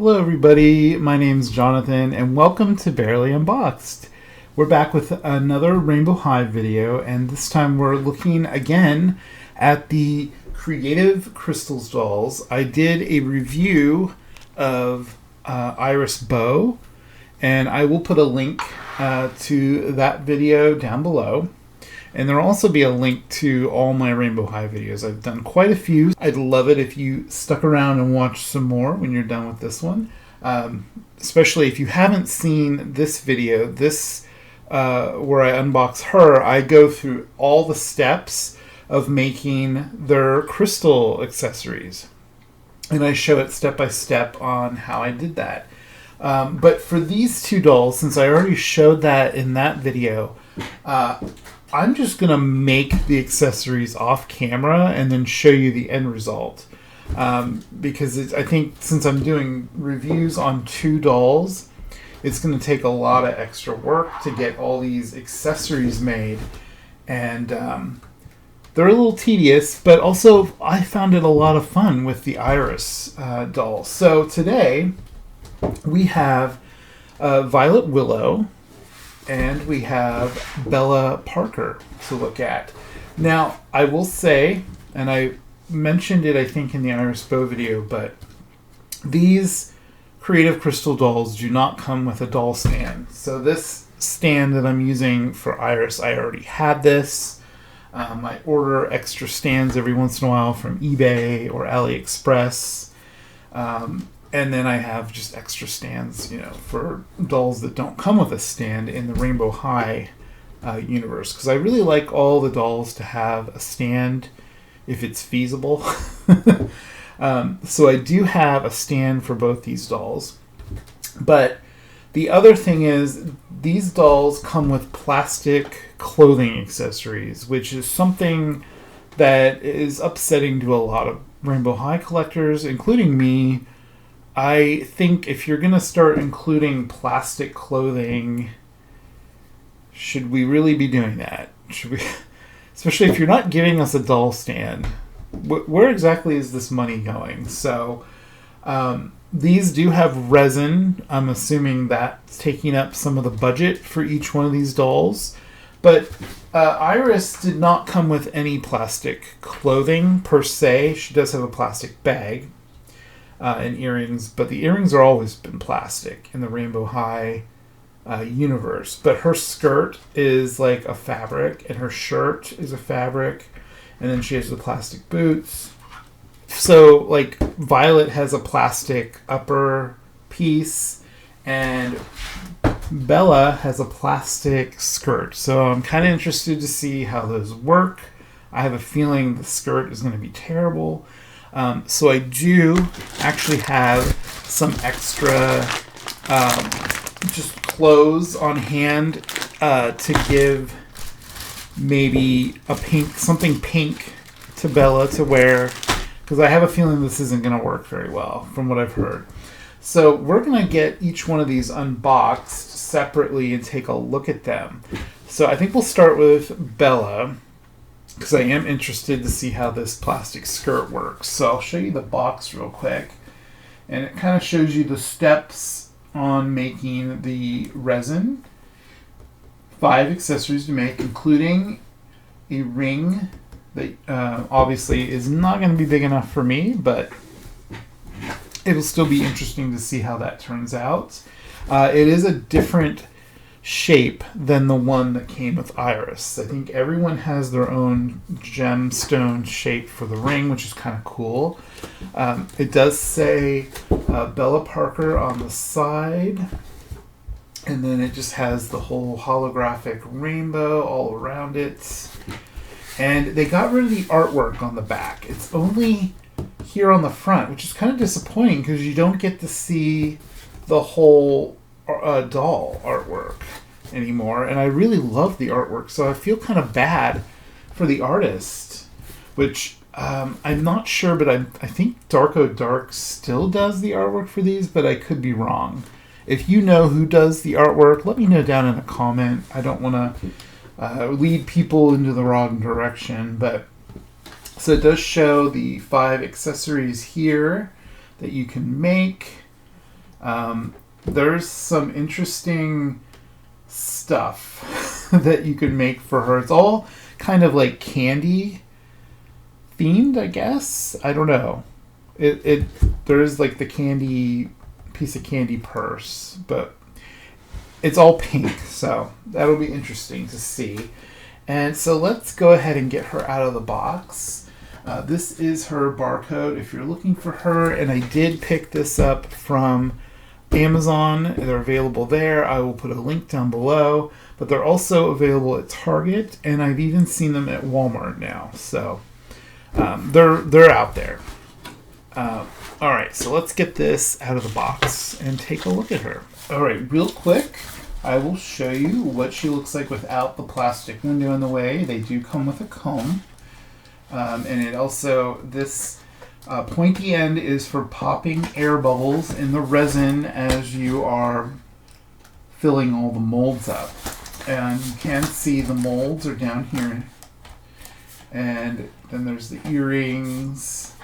Hello everybody, my name's Jonathan and welcome to Bearly Unboxed. We're back with another Rainbow High video, and this time we're looking again at the Creative Crystals dolls. I did a review of Iris Bow, and I will put a link to that video down below. And there'll also be a link to all my Rainbow High videos. I've done quite a few. I'd love it if you stuck around and watched some more when you're done with this one. Especially if you haven't seen this video, where I unbox her, I go through all the steps of making their crystal accessories. And I show it step by step on how I did that. But for these two dolls, since I already showed that in that video, I'm just going to make the accessories off camera and then show you the end result. Because I think since I'm doing reviews on two dolls, it's going to take a lot of extra work to get all these accessories made. And they're a little tedious, but also I found it a lot of fun with the Iris doll. So today we have Violet Willow, and we have Bella Parker to look at. Now, I will say, and I mentioned it I think in the Iris Bow video, but these Creative Crystal dolls do not come with a doll stand. So this stand that I'm using for Iris, I already had this. I order extra stands every once in a while from eBay or AliExpress. And then I have just extra stands, for dolls that don't come with a stand in the Rainbow High universe. Because I really like all the dolls to have a stand if it's feasible. So I do have a stand for both these dolls. But the other thing is, these dolls come with plastic clothing accessories, which is something that is upsetting to a lot of Rainbow High collectors, including me. I think if you're going to start including plastic clothing, should we really be doing that? Should we, especially if you're not giving us a doll stand? Where exactly is this money going? So these do have resin. I'm assuming that's taking up some of the budget for each one of these dolls. But Iris did not come with any plastic clothing per se. She does have a plastic bag. And earrings, but the earrings are always been plastic in the Rainbow High universe. But her skirt is like a fabric, and her shirt is a fabric, and then she has the plastic boots. So, like, Violet has a plastic upper piece, and Bella has a plastic skirt. So I'm kind of interested to see how those work. I have a feeling the skirt is going to be terrible. So I do actually have some extra just clothes on hand to give maybe something pink to Bella to wear, because I have a feeling this isn't going to work very well from what I've heard. So we're going to get each one of these unboxed separately and take a look at them. So I think we'll start with Bella, because I am interested to see how this plastic skirt works. So I'll show you the box real quick. And it kind of shows you the steps on making the resin. 5 accessories to make, including a ring that obviously is not going to be big enough for me, but it'll still be interesting to see how that turns out. It is a different shape than the one that came with Iris. I think everyone has their own gemstone shape for the ring, which is kind of cool. It does say Bella Parker on the side, and then it just has the whole holographic rainbow all around it. And they got rid of the artwork on the back. It's only here on the front, which is kind of disappointing because you don't get to see the whole doll artwork anymore, and I really love the artwork, so I feel kind of bad for the artist, which I'm not sure, but I think Darko Dark still does the artwork for these, but I could be wrong. If you know who does the artwork, let me know down in a comment. I don't want to lead people into the wrong direction, but so it does show the 5 accessories here that you can make. There's some interesting stuff that you can make for her. It's all kind of like candy themed, I guess. I don't know. There's like the candy piece of candy purse, but it's all pink, so that'll be interesting to see. And so let's go ahead and get her out of the box. This is her barcode if you're looking for her, and I did pick this up from Amazon. They're available there. I will put a link down below, but they're also available at Target, and I've even seen them at Walmart now. So they're out there. All right, so let's get this out of the box and take a look at her. All right, real quick, I will show you what she looks like without the plastic window in the way. They do come with a comb, and it also, this pointy end is for popping air bubbles in the resin as you are filling all the molds up. And you can see the molds are down here. And then there's the earrings,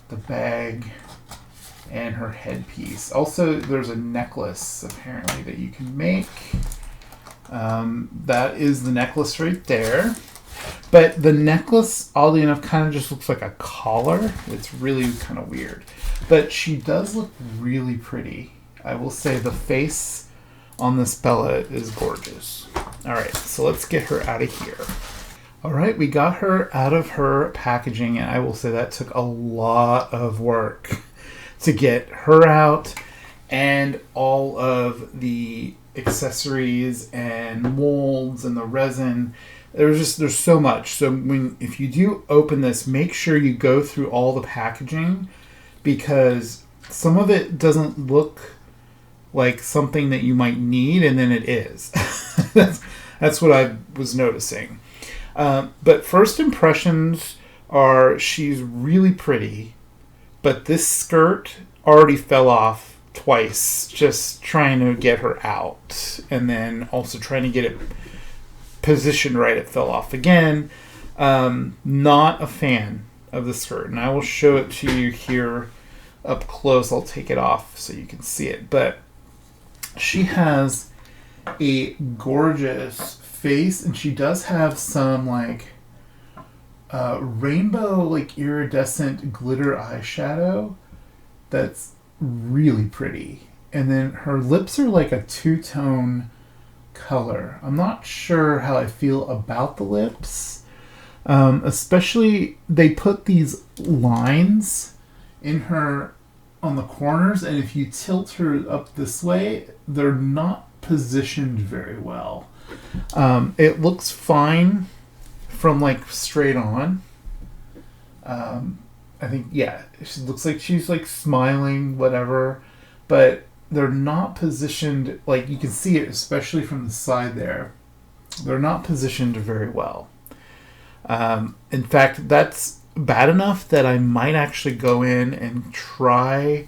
the bag, and her headpiece. Also, there's a necklace, apparently, that you can make. That is the necklace right there. But the necklace, oddly enough, kind of just looks like a collar. It's really kind of weird. But she does look really pretty. I will say the face on this Bella is gorgeous. All right, so let's get her out of here. All right, we got her out of her packaging, and I will say that took a lot of work to get her out, and all of the accessories and molds and the resin. There's so much. So if you do open this, make sure you go through all the packaging, because some of it doesn't look like something that you might need, and then it is. That's what I was noticing. But first impressions are she's really pretty, but this skirt already fell off twice just trying to get her out, and then also trying to get it positioned right, it fell off again. Not a fan of the skirt, and I will show it to you here up close. I'll take it off so you can see it, but she has a gorgeous face, and she does have some like rainbow, like iridescent glitter eyeshadow that's really pretty, and then her lips are like a two-tone color. I'm not sure how I feel about the lips, especially they put these lines in her on the corners, and if you tilt her up this way, they're not positioned very well. It looks fine from like straight on. I think, yeah, she looks like she's like smiling, whatever, but they're not positioned, like you can see it, especially from the side there. They're not positioned very well. In fact, that's bad enough that I might actually go in and try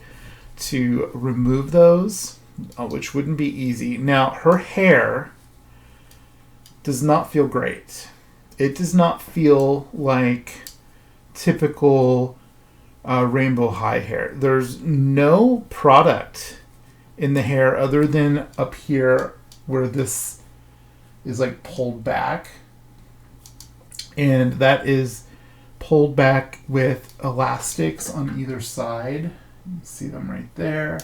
to remove those, which wouldn't be easy. Now, her hair does not feel great. It does not feel like typical rainbow high hair. There's no product in the hair other than up here where this is like pulled back, and that is pulled back with elastics on either side. You can see them right there.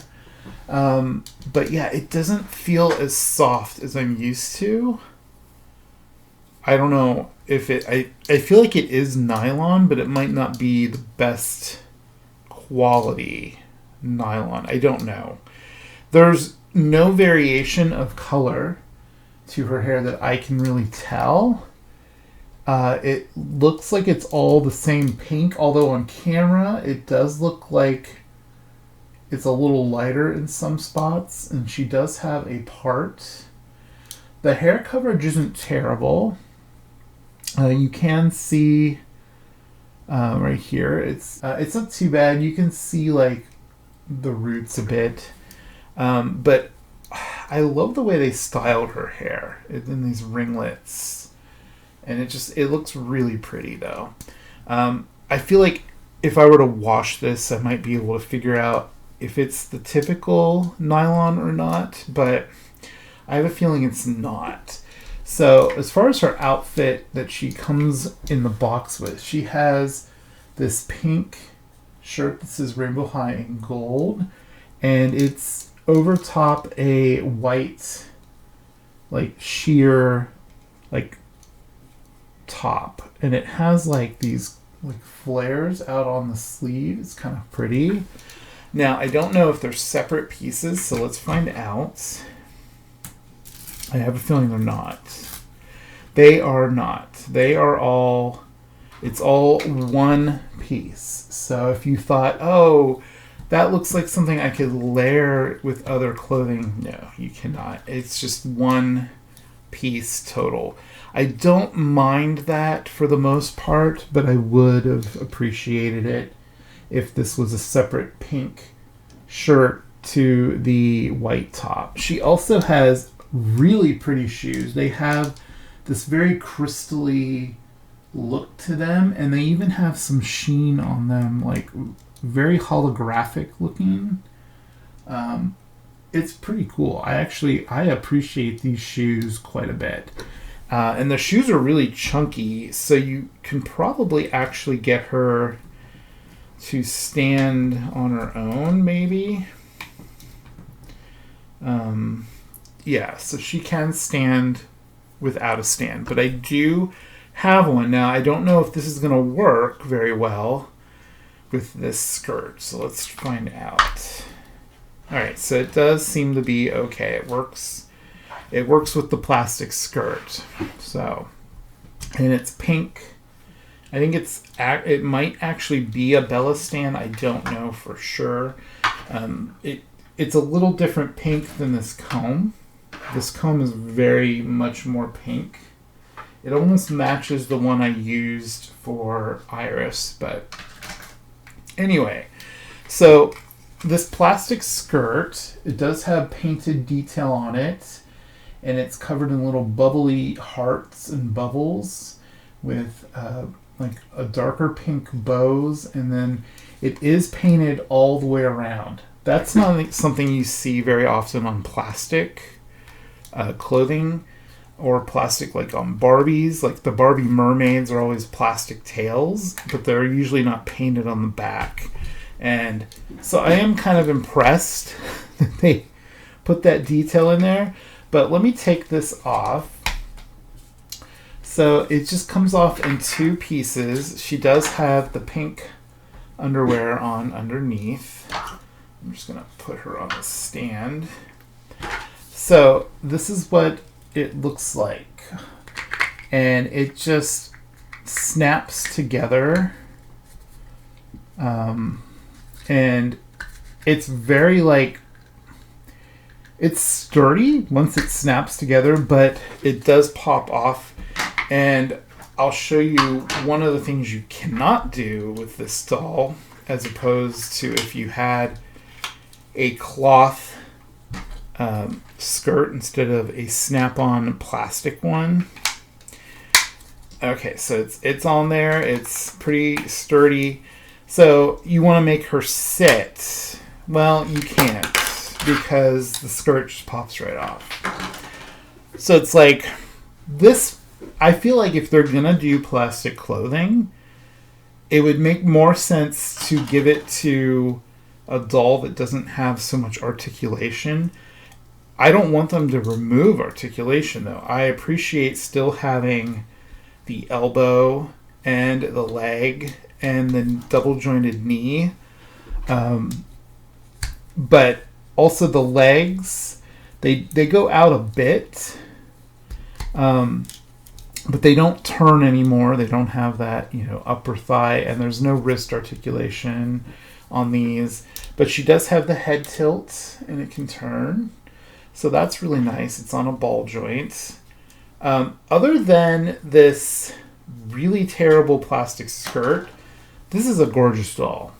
But yeah, it doesn't feel as soft as I'm used to. I don't know if I feel like it is nylon, but it might not be the best quality nylon. I don't know. There's no variation of color to her hair that I can really tell. It looks like it's all the same pink, although on camera it does look like it's a little lighter in some spots, and she does have a part. The hair coverage isn't terrible. You can see right here, it's not too bad. You can see like the roots a bit, but I love the way they styled her hair in these ringlets, and it looks really pretty though. I feel like if I were to wash this, I might be able to figure out if it's the typical nylon or not, but I have a feeling it's not. So as far as her outfit that she comes in the box with, she has this pink shirt that says Rainbow High in gold, and it's over top a white, like, sheer, like, top, and it has like these like flares out on the sleeve. It's kind of pretty. Now I don't know if they're separate pieces, so let's find out. I have a feeling they're not. They are not. They are all, it's all one piece. So if you thought, oh, that looks like something I could layer with other clothing, no, you cannot. It's just one piece total. I don't mind that for the most part, but I would have appreciated it if this was a separate pink shirt to the white top. She also has really pretty shoes. They have this very crystally look to them, and they even have some sheen on them, like very holographic looking. It's pretty cool. I appreciate these shoes quite a bit. And the shoes are really chunky, so you can probably actually get her to stand on her own, maybe. Yeah, so she can stand without a stand, but I do have one. Now, I don't know if this is going to work very well with this skirt, so let's find out. Alright, so it does seem to be okay. It works with the plastic skirt. So, and it's pink. I think it might actually be a Bella stand. I don't know for sure. It's a little different pink than this comb. This comb is very much more pink. It almost matches the one I used for Iris, but anyway. So this plastic skirt, it does have painted detail on it, and it's covered in little bubbly hearts and bubbles with like a darker pink bows, and then it is painted all the way around. That's not something you see very often on plastic clothing, or plastic like on Barbies. Like the Barbie mermaids are always plastic tails, but they're usually not painted on the back. And so I am kind of impressed that they put that detail in there. But let me take this off. So it just comes off in two pieces. She does have the pink underwear on underneath. I'm just going to put her on the stand. So this is what it looks like. And it just snaps together. And it's very like, it's sturdy once it snaps together, but it does pop off. And I'll show you one of the things you cannot do with this doll, as opposed to if you had a cloth skirt instead of a snap-on plastic one. Okay, so it's on there. It's pretty sturdy. So you want to make her sit. Well, you can't, because the skirt just pops right off. So it's like this. I feel like if they're gonna do plastic clothing, it would make more sense to give it to a doll that doesn't have so much articulation. I don't want them to remove articulation, though. I appreciate still having the elbow and the leg and the double jointed knee, but also the legs. They go out a bit. But they don't turn anymore. They don't have that, upper thigh, and there's no wrist articulation on these. But she does have the head tilt, and it can turn. So that's really nice. It's on a ball joint. Other than this really terrible plastic skirt, this is a gorgeous doll.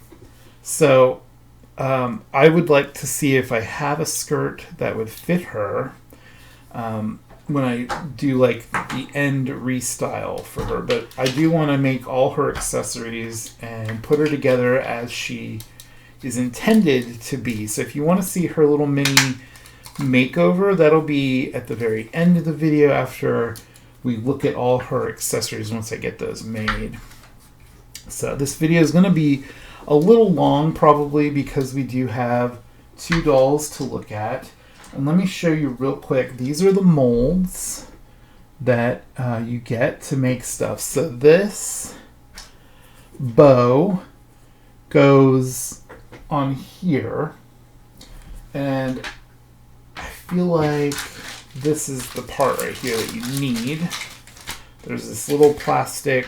So I would like to see if I have a skirt that would fit her. When I do like the end restyle for her, but I do want to make all her accessories and put her together as she is intended to be. So if you want to see her little mini makeover, that'll be at the very end of the video after we look at all her accessories once I get those made. So this video is going to be a little long probably because we do have 2 dolls to look at. And let me show you real quick. These are the molds that you get to make stuff. So this bow goes on here, and I feel like this is the part right here that you need. There's this little plastic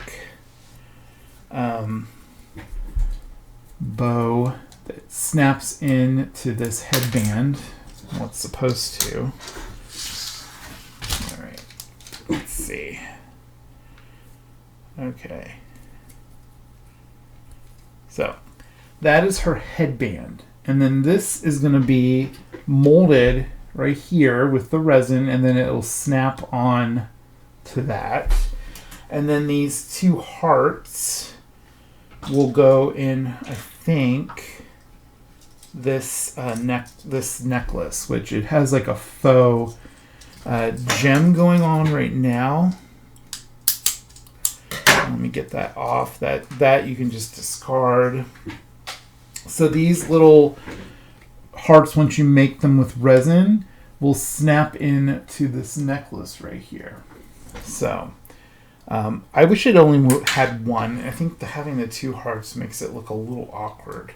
bow that snaps into this headband. What's supposed to. All right, let's see. Okay. So that is her headband. And then this is going to be molded right here with the resin, and then it'll snap on to that. And then these 2 hearts will go in, I think, this necklace, which it has like a faux gem going on right now. Let me get that off. That you can just discard. So these little hearts, once you make them with resin, will snap into this necklace right here. So I wish it only had one. I think having the 2 hearts makes it look a little awkward.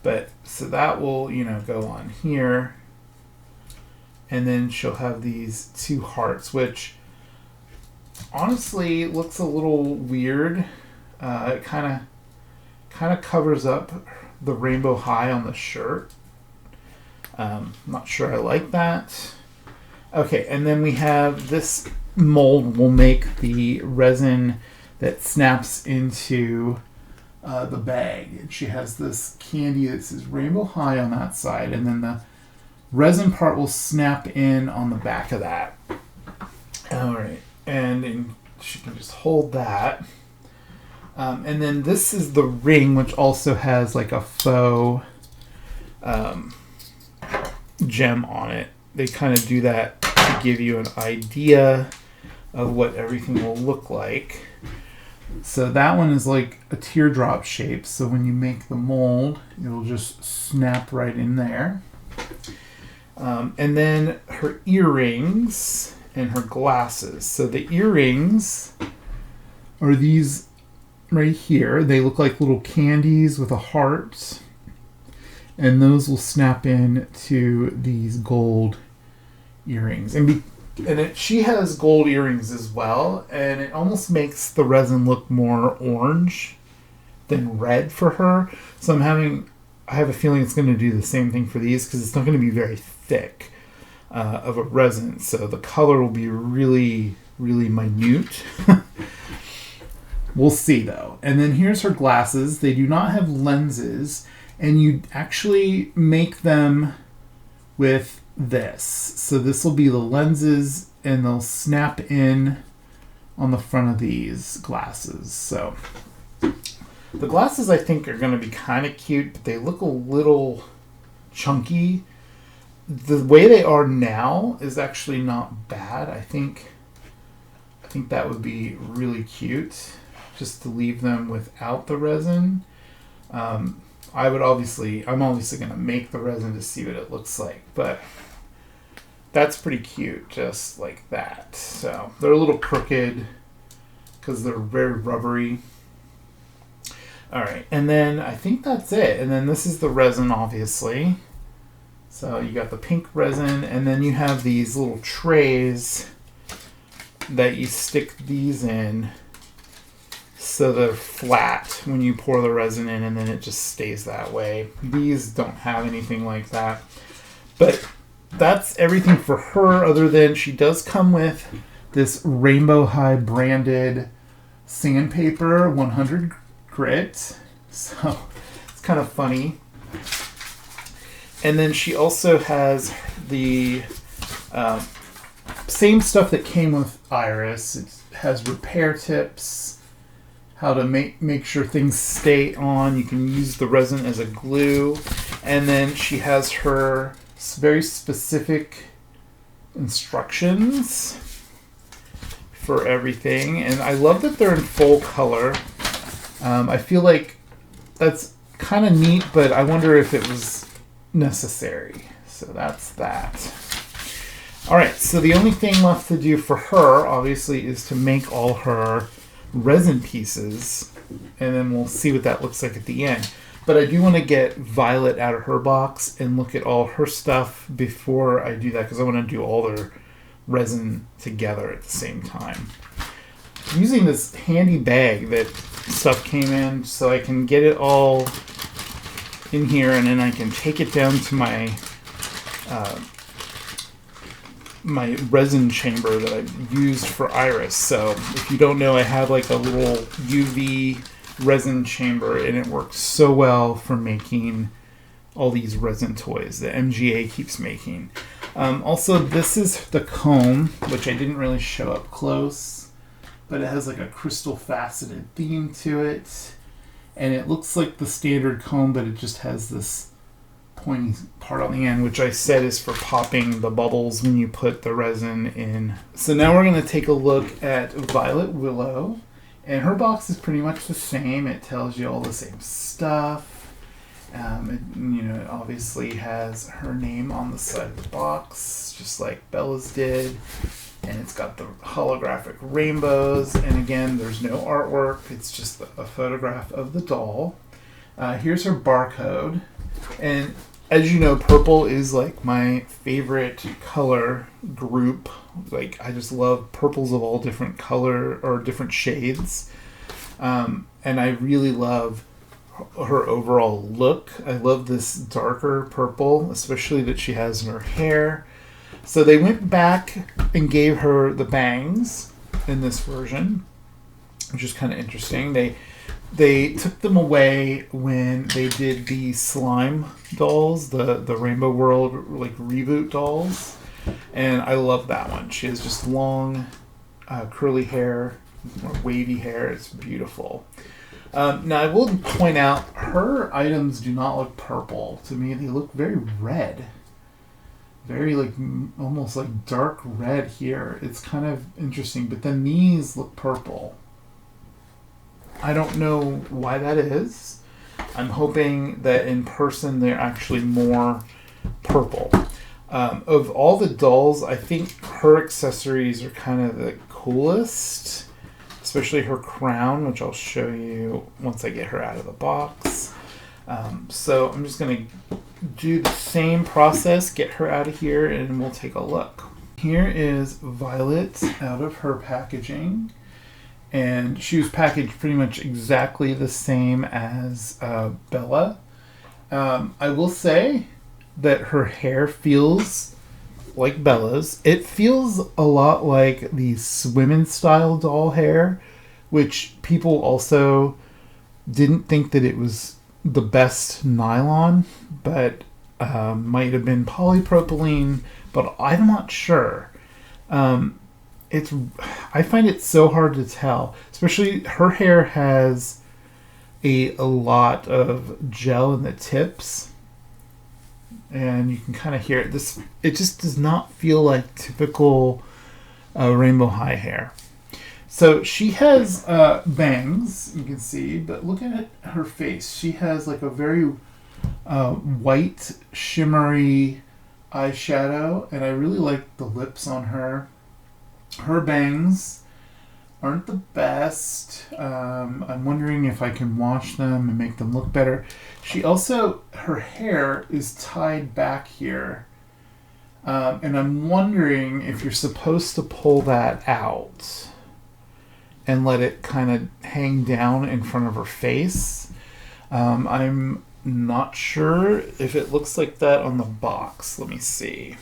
But so that will, go on here. And then she'll have these 2 hearts, which honestly looks a little weird. It kind of covers up the rainbow high on the shirt. Not sure I like that. Okay, and then we have this mold will make the resin that snaps into the bag. And she has this candy that says rainbow high on that side, and then the resin part will snap in on the back of that. All right, and she can just hold that. And then this is the ring, which also has like a faux gem on it. They kind of do that to give you an idea of what everything will look like. So that one is like a teardrop shape. So when you make the mold, it'll just snap right in there. And then her earrings and her glasses. So the earrings are these right here. They look like little candies with a heart. And those will snap in to these gold earrings. She has gold earrings as well, and it almost makes the resin look more orange than red for her. So I have a feeling it's going to do the same thing for these, because it's not going to be very thick of a resin. So the color will be really, really minute. We'll see though. And then here's her glasses. They do not have lenses, and you actually make them with this. So this will be the lenses, and they'll snap in on the front of these glasses. So the glasses I think are going to be kind of cute, but they look a little chunky. The way they are now is actually not bad. I think that would be really cute, just to leave them without the resin. I'm obviously going to make the resin to see what it looks like, but that's pretty cute, just like that. So they're a little crooked because they're very rubbery. All right, and then I think that's it. And then this is the resin, obviously. So you got the pink resin, and then you have these little trays that you stick these in, so they're flat when you pour the resin in, and then it just stays that way. These don't have anything like that. But that's everything for her, other than she does come with this Rainbow High branded sandpaper 100 grit. So it's kind of funny. And then she also has the same stuff that came with Iris. It has repair tips, how to make sure things stay on. You can use the resin as a glue. And then she has her very specific instructions for everything. And I love that they're in full color. I feel like that's kind of neat, but I wonder if it was necessary. So that's that. All right, so the only thing left to do for her, obviously, is to make all her resin pieces, and then we'll see what that looks like at the end. But I do want to get Violet out of her box and look at all her stuff before I do that, because I want to do all their resin together at the same time. I'm using this handy bag that stuff came in so I can get it all in here, and then I can take it down to my my resin chamber that I used for Iris. So if you don't know, I have like a little UV resin chamber, and it works so well for making all these resin toys that MGA keeps making. Also, this is the comb, which I didn't really show up close, but it has like a crystal faceted theme to it, and it looks like the standard comb, but it just has this pointy part on the end, which I said is for popping the bubbles when you put the resin in. So now we're going to take a look at Violet Willow, and her box is pretty much the same. It tells you all the same stuff. It obviously has her name on the side of the box, just like Bella's did, and it's got the holographic rainbows, and again, there's no artwork. It's just a photograph of the doll. Here's her barcode. And as you know, purple is like my favorite color group. Like, I just love purples of all different color or different shades. And I really love her overall look. I love this darker purple, especially that she has in her hair. So they went back and gave her the bangs in this version, which is kind of interesting. They took them away when they did the slime dolls, the Rainbow World like reboot dolls, and I love that one. She has just long, curly hair, or wavy hair. It's beautiful. Now I will point out her items do not look purple to me. They look very red, very like almost like dark red here. It's kind of interesting, but then these look purple. I don't know why that is. I'm hoping that in person they're actually more purple. Of all the dolls, I think her accessories are kind of the coolest, especially her crown, which I'll show you once I get her out of the box. So I'm just going to do the same process, get her out of here, and we'll take a look. Here is Violet out of her packaging. And she was packaged pretty much exactly the same as Bella. I will say that her hair feels like Bella's. It feels a lot like the Swimmin' style doll hair, which people also didn't think that it was the best nylon, but might have been polypropylene, but I'm not sure. I find it so hard to tell, especially her hair has a lot of gel in the tips, and you can kind of hear it. It just does not feel like typical Rainbow High hair. So she has bangs, you can see, but look at her face. She has like a very white, shimmery eyeshadow, and I really like the lips on her. Her bangs aren't the best. I'm wondering if I can wash them and make them look better. Her hair is tied back here. And I'm wondering if you're supposed to pull that out and let it kind of hang down in front of her face. I'm not sure if it looks like that on the box. Let me see.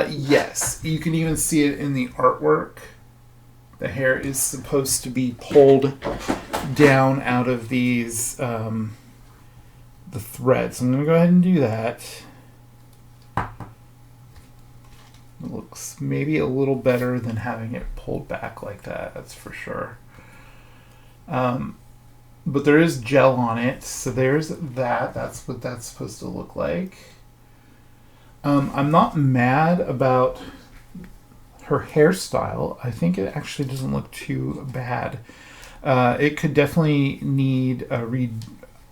Yes, you can even see it in the artwork. The hair is supposed to be pulled down out of these, the threads. I'm going to go ahead and do that. It looks maybe a little better than having it pulled back like that, that's for sure. But there is gel on it, so there's that. That's what that's supposed to look like. I'm not mad about her hairstyle. I think it actually doesn't look too bad. It could definitely need a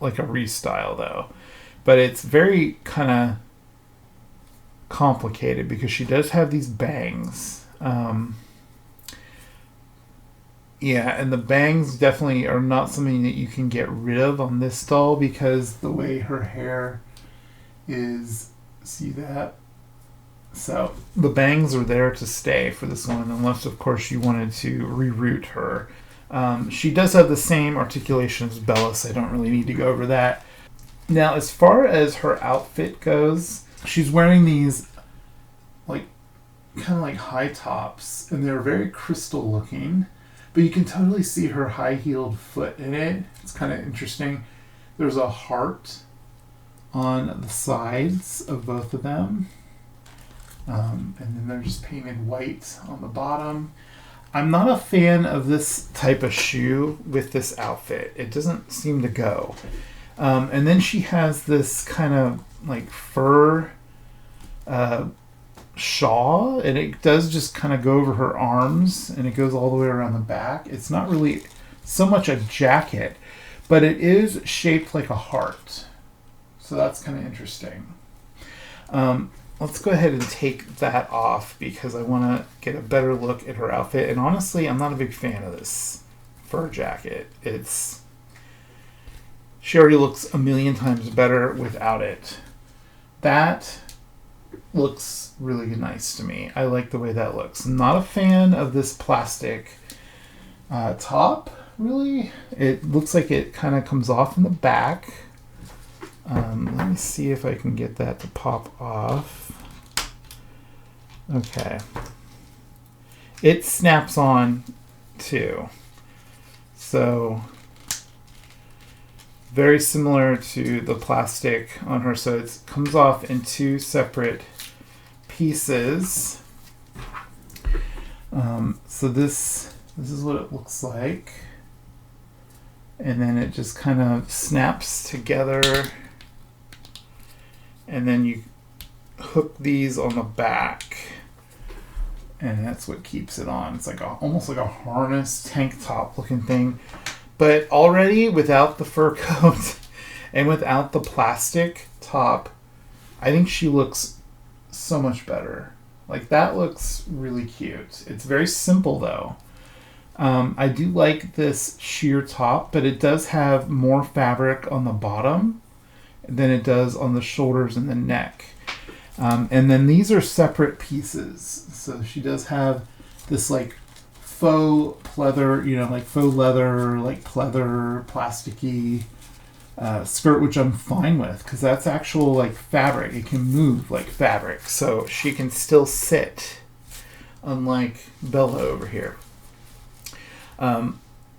restyle though. But it's very kind of complicated because she does have these bangs. Yeah, and the bangs definitely are not something that you can get rid of on this doll because the way her hair is, see that? So the bangs are there to stay for this one, unless of course you wanted to reroute her. She does have the same articulation as Bella, so I don't really need to go over that. Now, as far as her outfit goes, she's wearing these like kind of like high tops, and they're very crystal looking. But you can totally see her high-heeled foot in it. It's kind of interesting. There's a heart on the sides of both of them. And then they're just painted white on the bottom. I'm not a fan of this type of shoe with this outfit. It doesn't seem to go. And then she has this kind of like fur shawl, and it does just kind of go over her arms, and it goes all the way around the back. It's not really so much a jacket, but it is shaped like a heart, so that's kind of interesting. Let's go ahead and take that off because I want to get a better look at her outfit. And honestly, I'm not a big fan of this fur jacket. She already looks a million times better without it. That looks really nice to me. I like the way that looks. I'm not a fan of this plastic top, really. It looks like it kind of comes off in the back. Let me see if I can get that to pop off. Okay. It snaps on too. So very similar to the plastic on her. So it comes off in two separate pieces. So this is what it looks like. And then it just kind of snaps together. And then you hook these on the back. And that's what keeps it on. It's like almost like a harness tank top looking thing. But already without the fur coat and without the plastic top, I think she looks so much better. Like, that looks really cute. It's very simple though. I do like this sheer top, but it does have more fabric on the bottom than it does on the shoulders and the neck. And then these are separate pieces. So she does have this like faux pleather, like faux leather, like pleather, plasticky skirt, which I'm fine with because that's actual like fabric. It can move like fabric, so she can still sit, unlike Bella over here.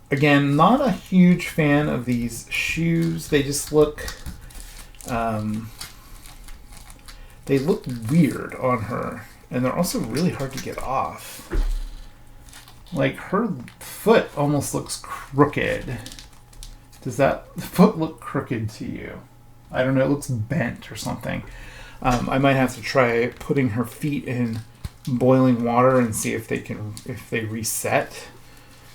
Again, not a huge fan of these shoes. They just look they look weird on her, and they're also really hard to get off. Like, her foot almost looks crooked. Does that foot look crooked to you? I don't know, it looks bent or something. I might have to try putting her feet in boiling water and see if they reset.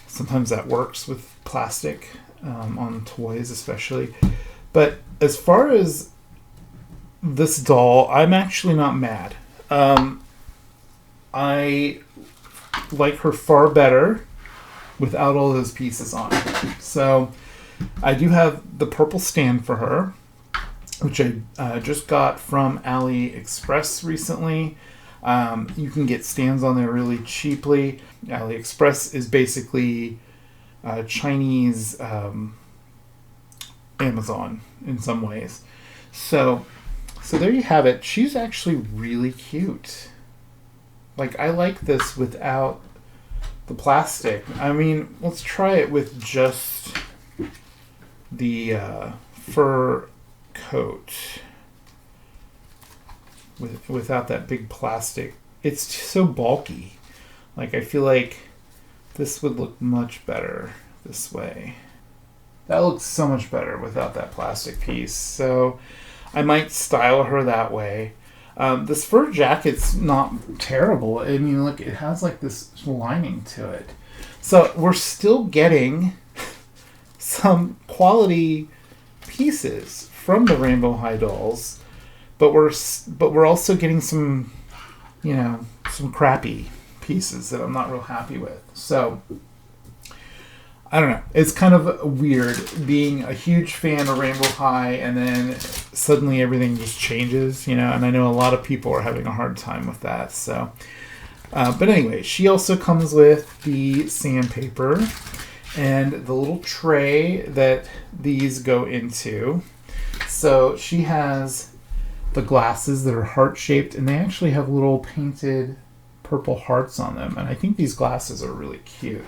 Sometimes that works with plastic, on toys especially. But as far as this doll, I'm actually not mad. I like her far better without all those pieces on. So I do have the purple stand for her, which I just got from AliExpress recently. You can get stands on there really cheaply. AliExpress is basically Chinese Amazon in some ways. So there you have it. She's actually really cute. Like, I like this without the plastic. I mean, let's try it with just the fur coat. Without that big plastic it's so bulky. Like, I feel like this would look much better this way. That looks so much better without that plastic piece. So I might style her that way. This fur jacket's not terrible. I mean, look, it has like this lining to it. So we're still getting some quality pieces from the Rainbow High dolls, but we're also getting some, some crappy pieces that I'm not real happy with. So I don't know. It's kind of weird being a huge fan of Rainbow High and then suddenly everything just changes, and I know a lot of people are having a hard time with that. So, but anyway, she also comes with the sandpaper and the little tray that these go into. So she has the glasses that are heart-shaped, and they actually have little painted purple hearts on them. And I think these glasses are really cute.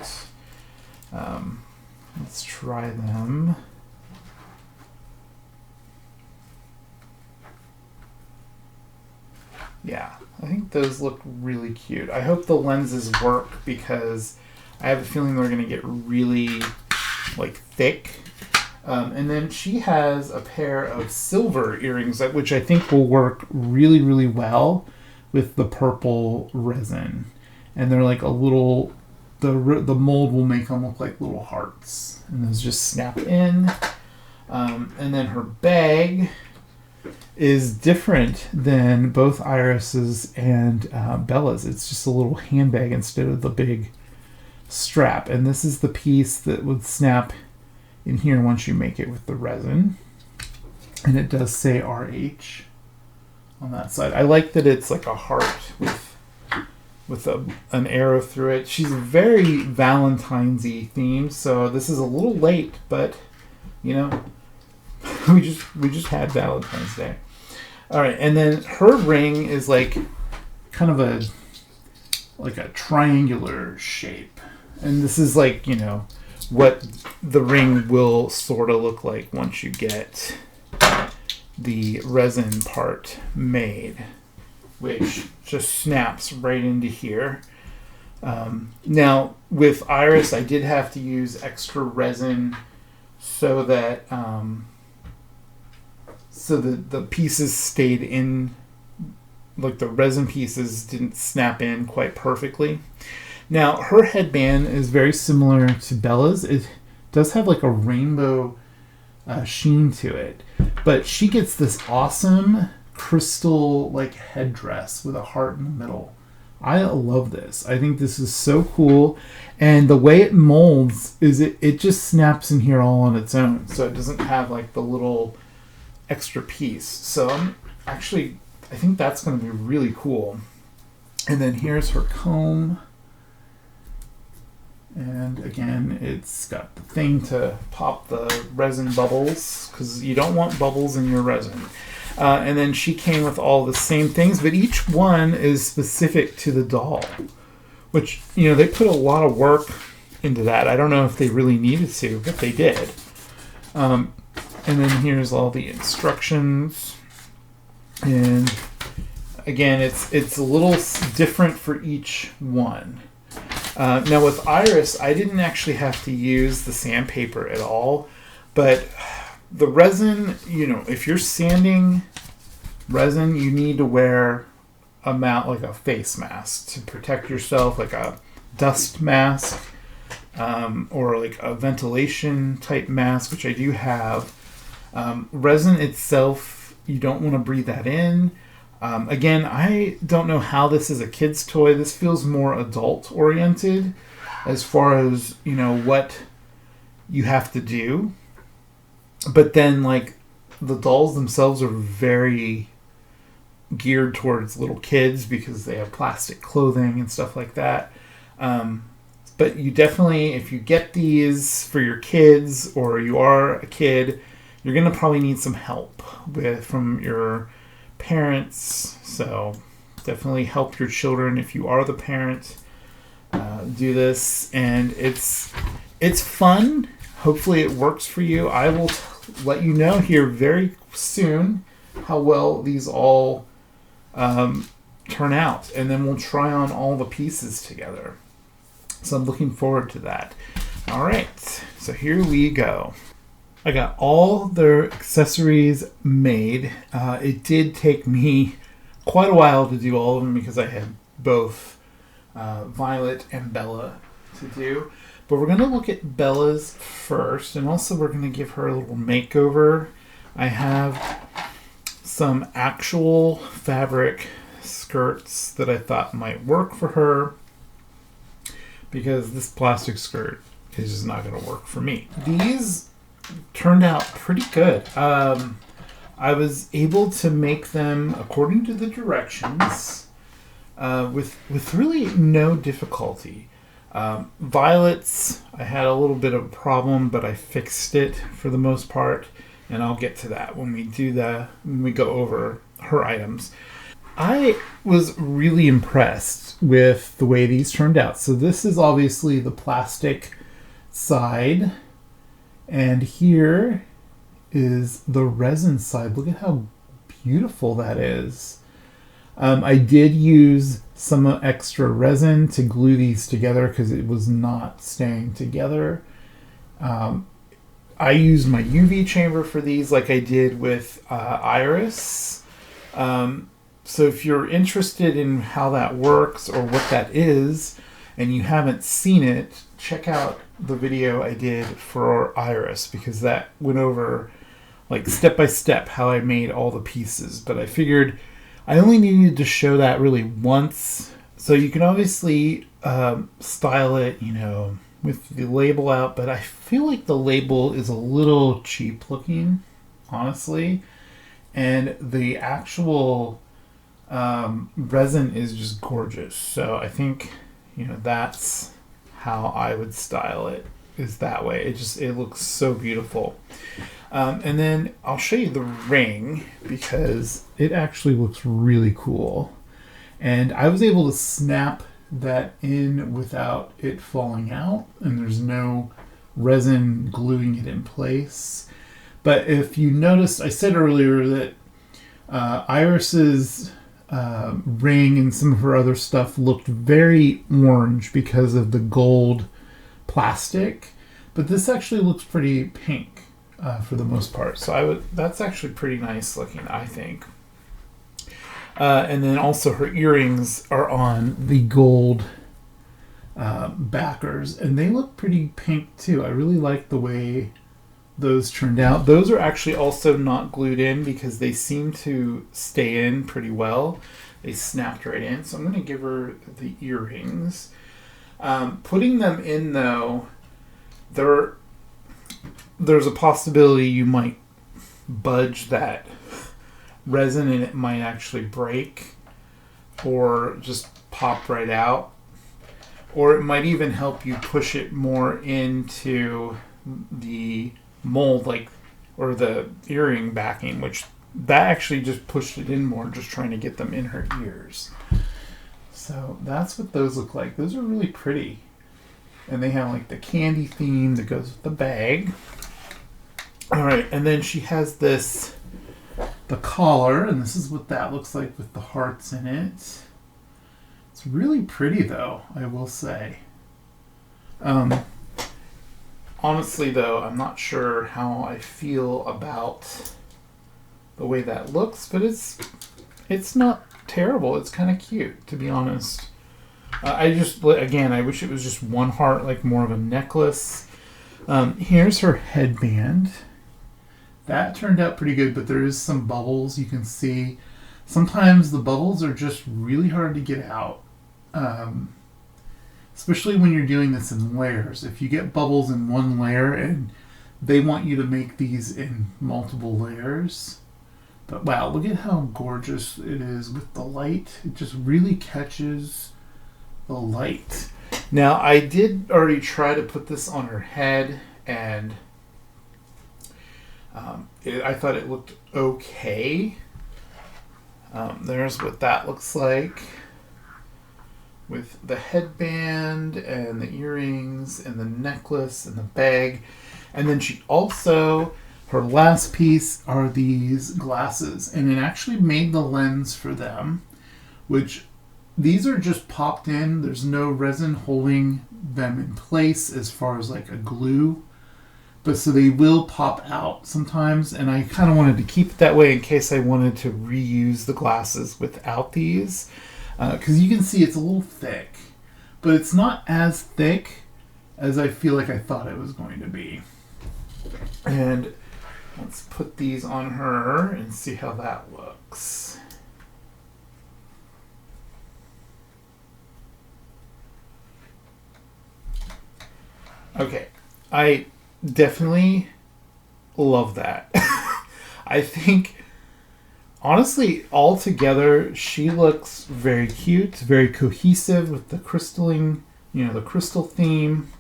Let's try them. Yeah, I think those look really cute. I hope the lenses work because I have a feeling they're going to get really thick. And then she has a pair of silver earrings, which I think will work really, really well with the purple resin. And they're like a little... The mold will make them look like little hearts. And those just snap in. And then her bag is different than both Iris's and Bella's. It's just a little handbag instead of the big strap. And this is the piece that would snap in here once you make it with the resin. And it does say RH on that side. I like that it's like a heart with an arrow through it. She's very Valentine's-y themed, so this is a little late, but we just had Valentine's Day. All right, and then her ring is like kind of a triangular shape, and this is like what the ring will sort of look like once you get the resin part made, which just snaps right into here. Now, with Iris, I did have to use extra resin so that the pieces stayed in, like the resin pieces didn't snap in quite perfectly. Now, her headband is very similar to Bella's. It does have like a rainbow sheen to it, but she gets this awesome crystal headdress with a heart in the middle. I love this. I think this is so cool, and the way it molds is it just snaps in here all on its own, so it doesn't have the little extra piece. So I think that's going to be really cool. And then here's her comb, and again it's got the thing to pop the resin bubbles because you don't want bubbles in your resin. And then she came with all the same things, but each one is specific to the doll, which, they put a lot of work into that. I don't know if they really needed to, but they did. And then here's all the instructions. And again, it's a little different for each one. Now with Iris, I didn't actually have to use the sandpaper at all, but the resin, if you're sanding resin, you need to wear a face mask to protect yourself, like a dust mask, or like a ventilation type mask, which I do have. Resin itself, you don't want to breathe that in. Again, I don't know how this is a kid's toy. This feels more adult oriented as far as, what you have to do. But then, the dolls themselves are very geared towards little kids because they have plastic clothing and stuff like that. But you definitely, if you get these for your kids or you are a kid, you're going to probably need some help from your parents. So definitely help your children if you are the parent. Do this, and it's fun. Hopefully it works for you. I will let you know here very soon how well these all turn out, and then we'll try on all the pieces together. So I'm looking forward to that. All right, so here we go. I got all their accessories made. It did take me quite a while to do all of them because I had both Violet and Bella to do. But we're going to look at Bella's first, and also we're going to give her a little makeover. I have some actual fabric skirts that I thought might work for her because this plastic skirt is just not going to work for me. These turned out pretty good. I was able to make them according to the directions with really no difficulty. Violet's, I had a little bit of a problem, but I fixed it for the most part, and I'll get to that when we go over her items. I was really impressed with the way these turned out. So this is obviously the plastic side, and here is the resin side. Look at how beautiful that is. I did use some extra resin to glue these together because it was not staying together. I used my UV chamber for these like I did with Iris. So if you're interested in how that works or what that is and you haven't seen it, check out the video I did for Iris because that went over like step by step how I made all the pieces. But I figured I only needed to show that really once. So you can obviously style it, with the label out, but I feel like the label is a little cheap looking, honestly. And the actual resin is just gorgeous. So I think, that's how I would style it, is that way. It looks so beautiful. And then I'll show you the ring because it actually looks really cool. And I was able to snap that in without it falling out, and there's no resin gluing it in place. But if you noticed, I said earlier that Iris's ring and some of her other stuff looked very orange because of the gold plastic, but this actually looks pretty pink for the most part. So that's actually pretty nice looking, I think. And then also her earrings are on the gold backers, and they look pretty pink too. I really like the way those turned out. Those are actually also not glued in because they seem to stay in pretty well. They snapped right in. So I'm going to give her the earrings. Putting them in though, there's a possibility you might budge that resin and it might actually break or just pop right out, or it might even help you push it more into the mold, or the earring backing, which that actually just pushed it in more, just trying to get them in her ears. So that's what those look like. Those are really pretty, and they have like the candy theme that goes with the bag. All right, and then she has the collar, and this is what that looks like with the hearts in it. It's really pretty though, I will say. Honestly though, I'm not sure how I feel about the way that looks, but it's not terrible. It's kind of cute, to be honest. I wish it was just one heart, like more of a necklace. Here's her headband. That turned out pretty good, but there is some bubbles you can see. Sometimes the bubbles are just really hard to get out, especially when you're doing this in layers. If you get bubbles in one layer and they want you to make these in multiple layers. But wow, look at how gorgeous it is with the light. It just really catches the light. Now, I did already try to put this on her head, and I thought it looked okay. There's what that looks like with the headband and the earrings and the necklace and the bag. And then she also, her last piece are these glasses, and it actually made the lens for them. which these are just popped in. There's no resin holding them in place as far as like a glue. But so they will pop out sometimes, and I kind of wanted to keep it that way in case I wanted to reuse the glasses without these. Because you can see it's a little thick, but it's not as thick as I feel like I thought it was going to be. And let's put these on her and see how that looks. Okay, I definitely love that. I think, honestly, all together, she looks very cute, very cohesive with the crystalling, the crystal theme.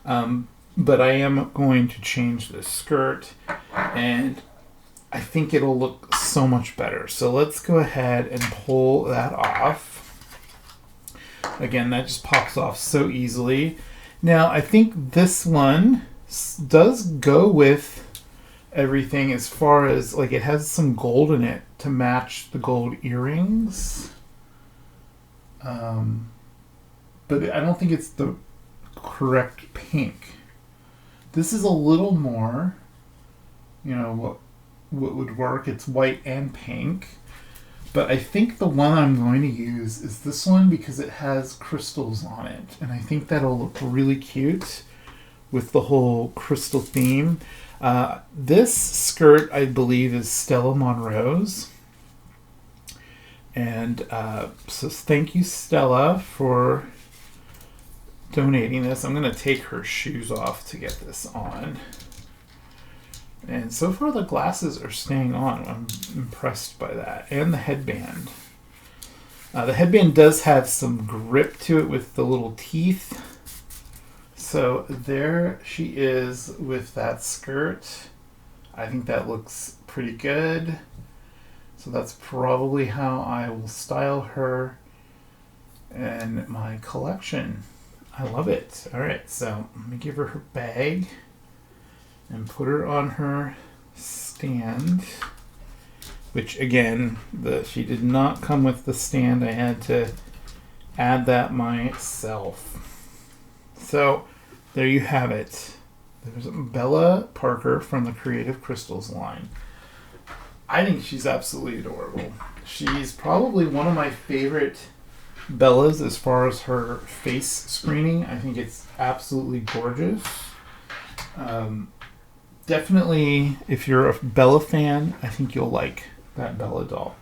But I am going to change the skirt, and I think it'll look so much better. So let's go ahead and pull that off. Again, that just pops off so easily. Now, I think this one does go with everything as far as, like, it has some gold in it to match the gold earrings. But I don't think it's the correct pink. This is a little more, what would work. It's white and pink. But I think the one I'm going to use is this one because it has crystals on it. And I think that'll look really cute with the whole crystal theme. This skirt, I believe, is Stella Monroe's. And so thank you, Stella, for donating this. I'm going to take her shoes off to get this on. And so far the glasses are staying on. I'm impressed by that. And the headband. The headband does have some grip to it with the little teeth. So there she is with that skirt. I think that looks pretty good. So that's probably how I will style her in my collection. I love it. All right, so let me give her her bag and put her on her stand, which again, she did not come with the stand. I had to add that myself. So there you have it. There's Bella Parker from the Creative Crystals line. I think she's absolutely adorable. She's probably one of my favorite Bellas as far as her face screening. I think it's absolutely gorgeous. Definitely, if you're a Bella fan, I think you'll like that Bella doll.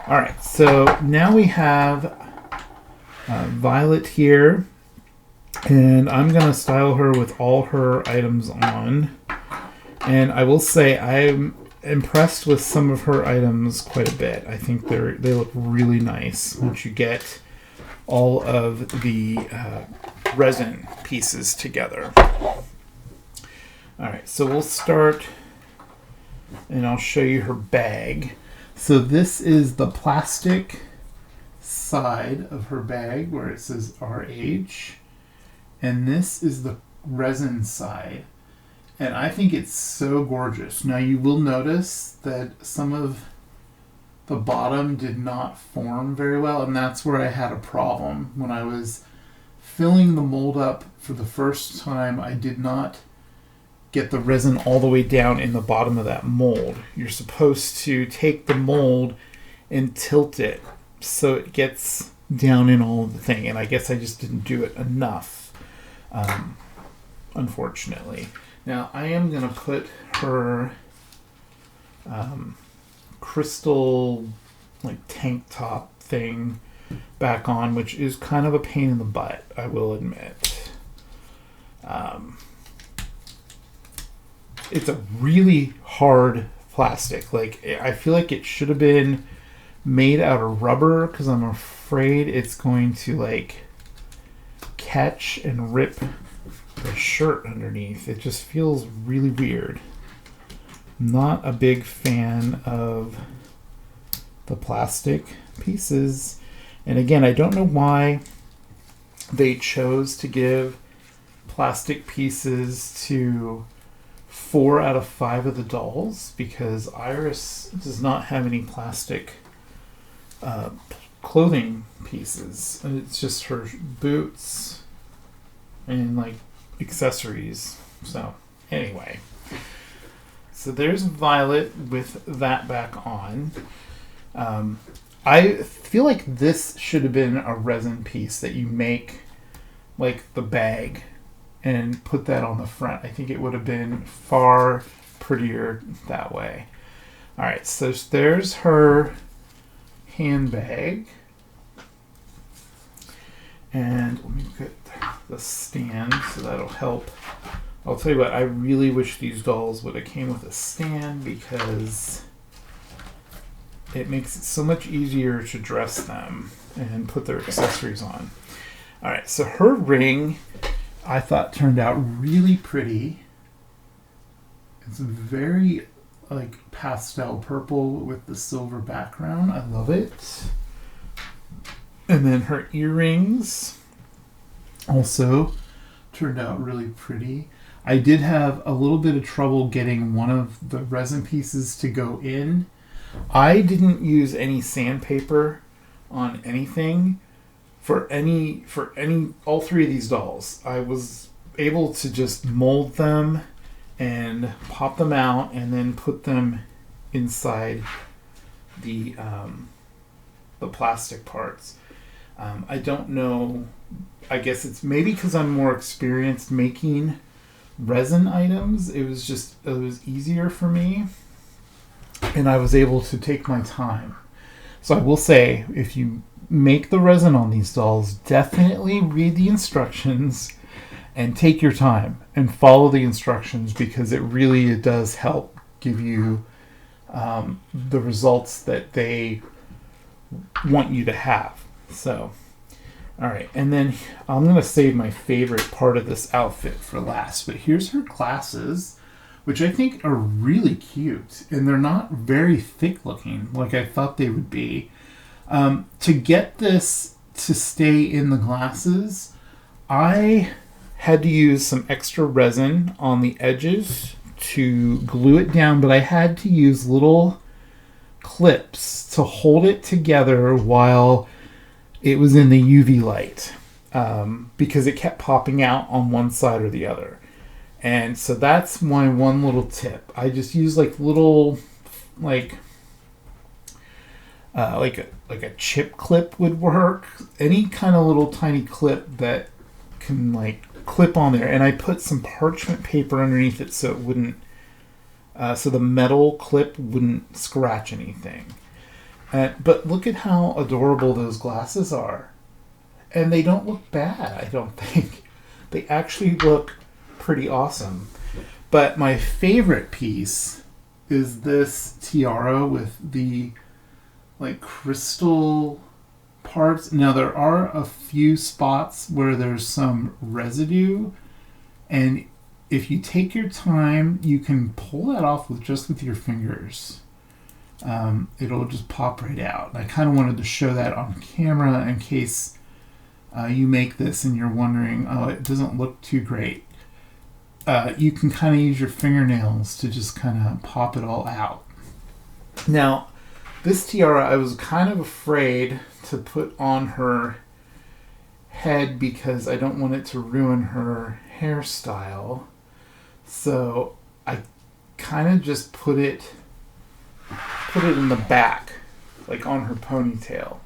All right, so now we have Violet here, and I'm going to style her with all her items on. And I will say I'm impressed with some of her items quite a bit. I think they look really nice once you get all of the resin pieces together. All right, so we'll start, and I'll show you her bag. So this is the plastic side of her bag where it says RH, and this is the resin side. And I think it's so gorgeous. Now you will notice that some of the bottom did not form very well, and that's where I had a problem. When I was filling the mold up for the first time, I did not get the resin all the way down in the bottom of that mold. You're supposed to take the mold and tilt it so it gets down in all of the thing, and I guess I just didn't do it enough, unfortunately. Now I am going to put her crystal like tank top thing back on, which is kind of a pain in the butt, I will admit. It's a really hard plastic. Like, I feel like it should have been made out of rubber because I'm afraid it's going to like catch and rip the shirt underneath. It just feels really weird. Not a big fan of the plastic pieces. And again, I don't know why they chose to give plastic pieces to 4 out of 5 of the dolls, because Iris does not have any plastic clothing pieces. And it's just her boots and like accessories. So anyway, so there's Violet with that back on. I feel like this should have been a resin piece that you make like the bag and put that on the front. I think it would have been far prettier that way. All right, so there's her handbag. And let me get the stand so that'll help. I'll tell you what, I really wish these dolls would have came with a stand because it makes it so much easier to dress them and put their accessories on. All right, so her ring I thought turned out really pretty. It's very like pastel purple with the silver background. I love it. And then her earrings also turned out really pretty. I did have a little bit of trouble getting one of the resin pieces to go in. I didn't use any sandpaper on anything for all three of these dolls. I was able to just mold them and pop them out and then put them inside the plastic parts. I don't know. I guess it's maybe because I'm more experienced making resin items. It was easier for me, and I was able to take my time. So I will say, if you make the resin on these dolls, definitely read the instructions and take your time and follow the instructions, because it does help give you the results that they want you to have. So, all right, and then I'm going to save my favorite part of this outfit for last, but here's her glasses, which I think are really cute, and they're not very thick looking like I thought they would be. To get this to stay in the glasses, I had to use some extra resin on the edges to glue it down, but I had to use little clips to hold it together while it was in the UV light, because it kept popping out on one side or the other. And so that's my one little tip. I just use like little, like a chip clip would work. Any kind of little tiny clip that can like clip on there. And I put some parchment paper underneath it so it wouldn't, so the metal clip wouldn't scratch anything. But look at how adorable those glasses are. And they don't look bad, I don't think. They actually look pretty awesome. But my favorite piece is this tiara with the like crystal parts. Now there are a few spots where there's some residue, and if you take your time, you can pull that off with your fingers. It'll just pop right out. I kind of wanted to show that on camera in case you make this and you're wondering, oh, it doesn't look too great. You can kind of use your fingernails to just kind of pop it all out. Now, this tiara I was kind of afraid to put on her head because I don't want it to ruin her hairstyle. So I kind of just put it in the back, like on her ponytail.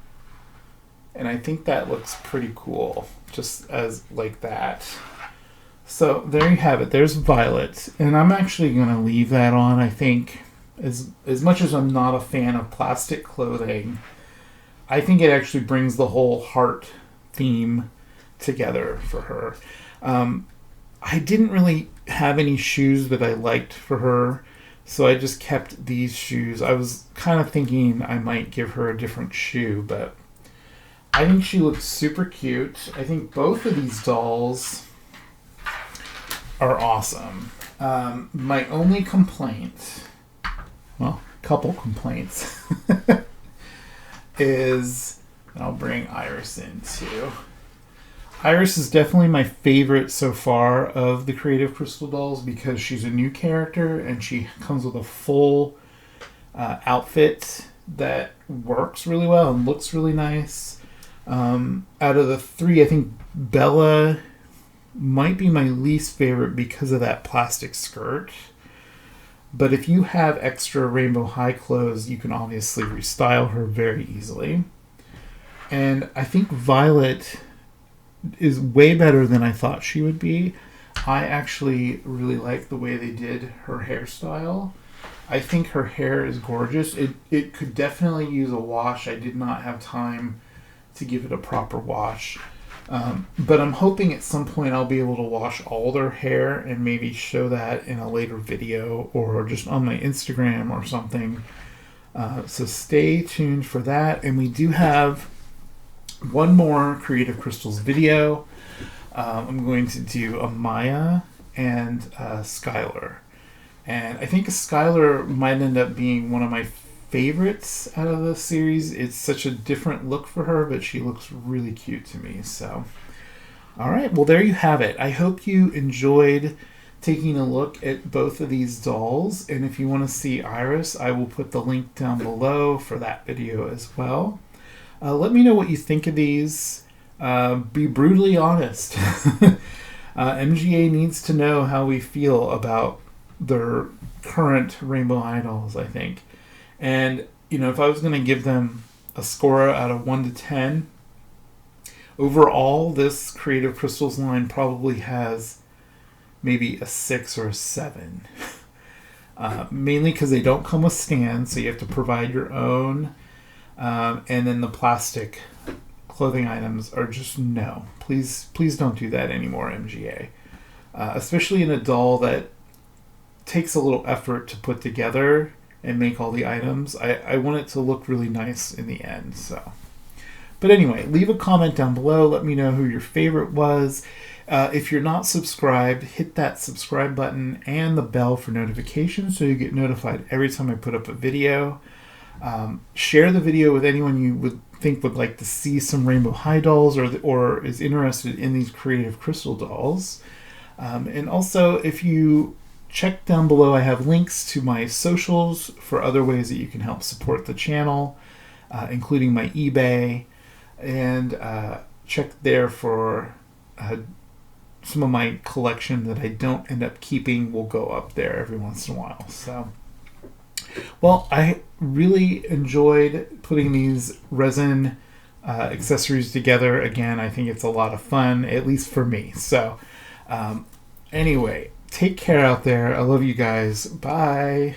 And I think that looks pretty cool, just as like that. So there you have it. There's Violet. And I'm actually going to leave that on. I think as much as I'm not a fan of plastic clothing, I think it actually brings the whole heart theme together for her. I didn't really have any shoes that I liked for her, so I just kept these shoes. I was kind of thinking I might give her a different shoe, but I think she looks super cute. I think both of these dolls are awesome. My only complaint, well, a couple complaints, is, and I'll bring Iris in too. Iris is definitely my favorite so far of the Creative Crystal dolls because she's a new character and she comes with a full outfit that works really well and looks really nice. Out of the three, I think Bella might be my least favorite because of that plastic skirt. But if you have extra rainbow high clothes, you can obviously restyle her very easily. And I think Violet is way better than I thought she would be. I actually really like the way they did her hairstyle. I think her hair is gorgeous. It could definitely use a wash. I did not have time to give it a proper wash. But I'm hoping at some point I'll be able to wash all their hair and maybe show that in a later video or just on my Instagram or something. So stay tuned for that. And we do have one more Creative Crystals video. I'm going to do a Maya and Skylar. And I think Skylar might end up being one of my favorites out of the series. It's such a different look for her, but she looks really cute to me. So, all right, well, there you have it. I hope you enjoyed taking a look at both of these dolls. And if you want to see Iris, I will put the link down below for that video as well. Let me know what you think of these. Be brutally honest. MGA needs to know how we feel about their current Rainbow High dolls, I think. And, if I was going to give them a score out of 1 to 10, overall, this Creative Crystals line probably has maybe a 6 or a 7. Mainly because they don't come with stands, so you have to provide your own. And then the plastic clothing items are just no. Please don't do that anymore, MGA. Especially in a doll that takes a little effort to put together and make all the items. I want it to look really nice in the end. So, but anyway, leave a comment down below. Let me know who your favorite was. If you're not subscribed, hit that subscribe button and the bell for notifications so you get notified every time I put up a video. Share the video with anyone you would think would like to see some Rainbow High dolls or is interested in these Creative Crystal dolls. And also, if you check down below, I have links to my socials for other ways that you can help support the channel, including my eBay, and check there for some of my collection that I don't end up keeping will go up there every once in a while. So, well, I really enjoyed putting these resin accessories together. Again, I think it's a lot of fun, at least for me. So, anyway, take care out there. I love you guys. Bye.